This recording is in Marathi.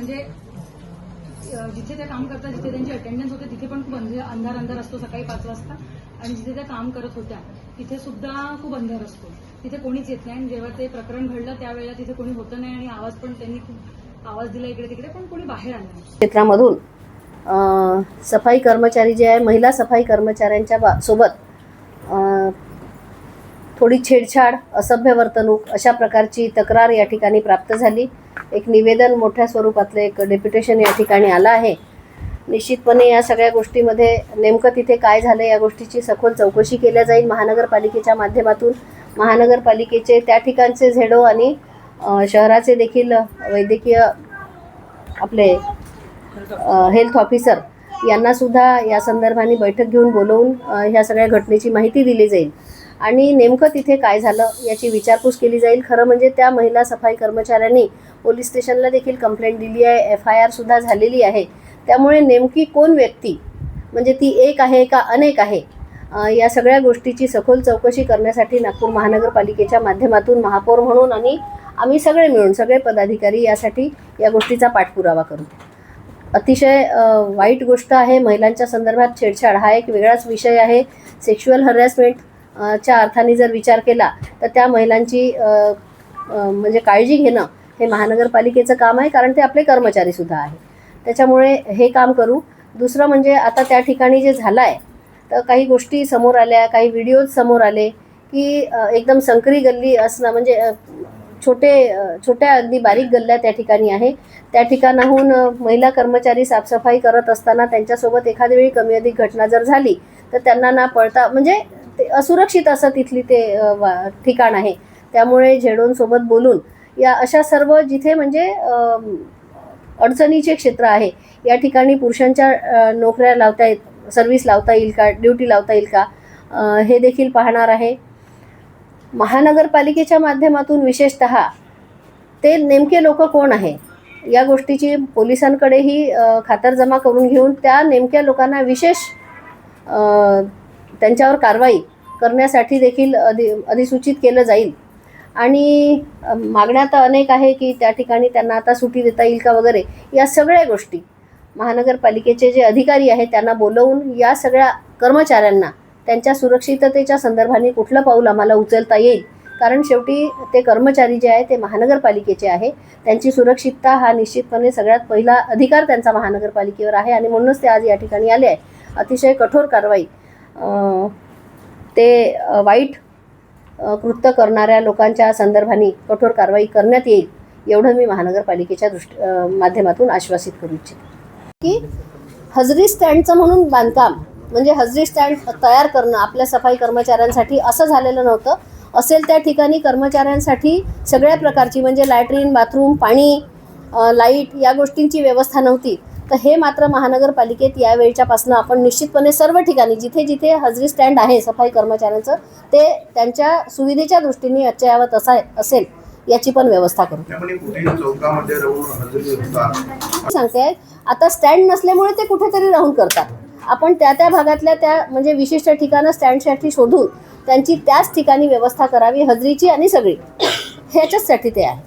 म्हणजे जिथे ते काम करतात, जिथे त्यांची अटेंडन्स होते तिथे पण खूप अंधार असतो सकाळी 5 वाजता, आणि जिथे त्या काम करत होत्या तिथे सुद्धा खूप अंधार असतो. तिथे कोणीच येत नाही. जेव्हा ते प्रकरण घडलं त्यावेळेला तिथे कोणी होतं नाही आणि आवाज पण त्यांनी खूप आवाज दिला इकडे तिकडे, पण कोणी बाहेर आलं नाही. क्षेत्रामधून सफाई कर्मचारी जे आहे, महिला सफाई कर्मचाऱ्यांच्या सोबत थोडी छेडछाड, असभ्य वर्तणूक अशा प्रकारची तक्रार या ठिकाणी प्राप्त झाली. एक निवेदन मोठ्या स्वरूपातलं एक डेप्युटेशन या ठिकाणी आलं आहे. निश्चितपणे या सगळ्या गोष्टीमध्ये नेमकं तिथे काय झालं या गोष्टीची सखोल चौकशी केल्या जाईल महानगरपालिकेच्या माध्यमातून. महानगरपालिकेचे त्या ठिकाणचे झेडो आणि शहराचे देखील वैद्यकीय आपले हेल्थ ऑफिसर यांनासुद्धा या संदर्भाने बैठक घेऊन बोलवून ह्या सगळ्या घटनेची माहिती दिली जाईल आणि नेमकं तिथे काय झालं याची विचारपूस केली जाईल. खरं म्हणजे त्या महिला सफाई कर्मचाऱ्यांनी पोलीस स्टेशनला देखील कंप्लेंट दिली आहे, FIR सुद्धा झालेली आहे. त्यामुळे नेमकी कोण व्यक्ती, म्हणजे ती एक आहे का अनेक आहे, या सगळ्या गोष्टीची सखोल चौकशी करण्यासाठी नागपूर महानगरपालिकेच्या माध्यमातून महापौर म्हणून आणि आम्ही सगळे मिळून सगळे पदाधिकारी यासाठी या गोष्टीचा पाठपुरावा करू. अतिशय वाईट गोष्ट आहे. महिलांच्या संदर्भात छेडछाड हा एक वेगळाच विषय आहे. सेक्शुअल हॅरॅसमेंटच्या अर्थाने जर विचार केला तर त्या महिलांची म्हणजे काळजी घेणं हे महानगरपालिकेचं काम आहे, कारण ते आपले कर्मचारीसुद्धा आहे. त्याच्यामुळे हे काम करू. दुसरं म्हणजे आता त्या ठिकाणी जे झालं आहे तर काही गोष्टी समोर आल्या, काही व्हिडिओज समोर आले की एकदम संकरी गल्ली असणं, म्हणजे छोट्या अगदी बारीक गल्ल्या त्या ठिकाणी आहे. त्या ठिकाणाहून महिला कर्मचारी साफसफाई करत असताना त्यांच्यासोबत एखाद्या वेळी कमी अधिक घटना जर झाली तर त्यांना ना पळता, म्हणजे ते असुरक्षित असं तिथली ते ठिकाण आहे. त्यामुळे झेडोंसोबत बोलून या अशा सर्व जिथे म्हणजे अडचणीचे क्षेत्र आहे या ठिकाणी पुरुषांच्या नोकऱ्या लावता येईल, सर्व्हिस लावता येईल का, ड्युटी लावता येईल का, हे देखील पाहणार आहे. महानगरपालिकेच्या माध्यमातून विशेषतः ते नेमके लोक कोण आहे या गोष्टीची पोलिसांकडेही खातरजमा करून घेऊन त्या नेमक्या लोकांना विशेष त्यांच्यावर कारवाई करण्यासाठी देखील अधिसूचित केलं जाईल. आणि मागण्या तर अनेक आहे की त्या ठिकाणी त्यांना आता सुट्टी देता येईल का वगैरे, या सगळ्या गोष्टी महानगरपालिकेचे जे अधिकारी आहेत त्यांना बोलवून या सगळ्या कर्मचाऱ्यांना त्यांच्या सुरक्षिततेच्या संदर्भाने कुठलं पाऊल आम्हाला उचलता येईल, कारण शेवटी ते कर्मचारी जे आहे ते महानगरपालिकेचे आहे. त्यांची सुरक्षितता हा निश्चितपणे सगळ्यात पहिला अधिकार त्यांचा महानगरपालिकेवर आहे आणि म्हणूनच ते आज या ठिकाणी आले आहे. अतिशय कठोर कारवाई, ते वाईट कृत्य करणाऱ्या लोकांच्या संदर्भाने कठोर कारवाई करण्यात येईल एवढं मी महानगरपालिकेच्या माध्यमातून आश्वासित करू इच्छिते. की हजरी स्टँडचं म्हणून बांधकाम, म्हणजे हजरी स्टँड तयार करणं आपल्या सफाई कर्मचाऱ्यांसाठी असं झालेलं नव्हतं. असेल त्या ठिकाणी कर्मचाऱ्यांसाठी सगळ्या प्रकारची म्हणजे लॅट्रिन, बाथरूम, पाणी, लाईट या गोष्टींची व्यवस्था नव्हती. तर हे मात्र महानगरपालिकेत यावेळच्यापासून आपण निश्चितपणे सर्व ठिकाणी जिथे जिथे हजरी स्टँड आहे सफाई कर्मचाऱ्यांचं ते त्यांच्या सुविधेच्या दृष्टीने अद्ययावत असेल याची पण व्यवस्था करू. सांगते आता स्टँड नसल्यामुळे ते कुठेतरी राहून करतात. आपण त्या भागातल्या त्या म्हणजे विशिष्ट ठिकाणं स्टँडसाठी शोधून त्यांची त्याच ठिकाणी व्यवस्था करावी हजरीची आणि सगळी, ह्याच्याचसाठी ते आहे.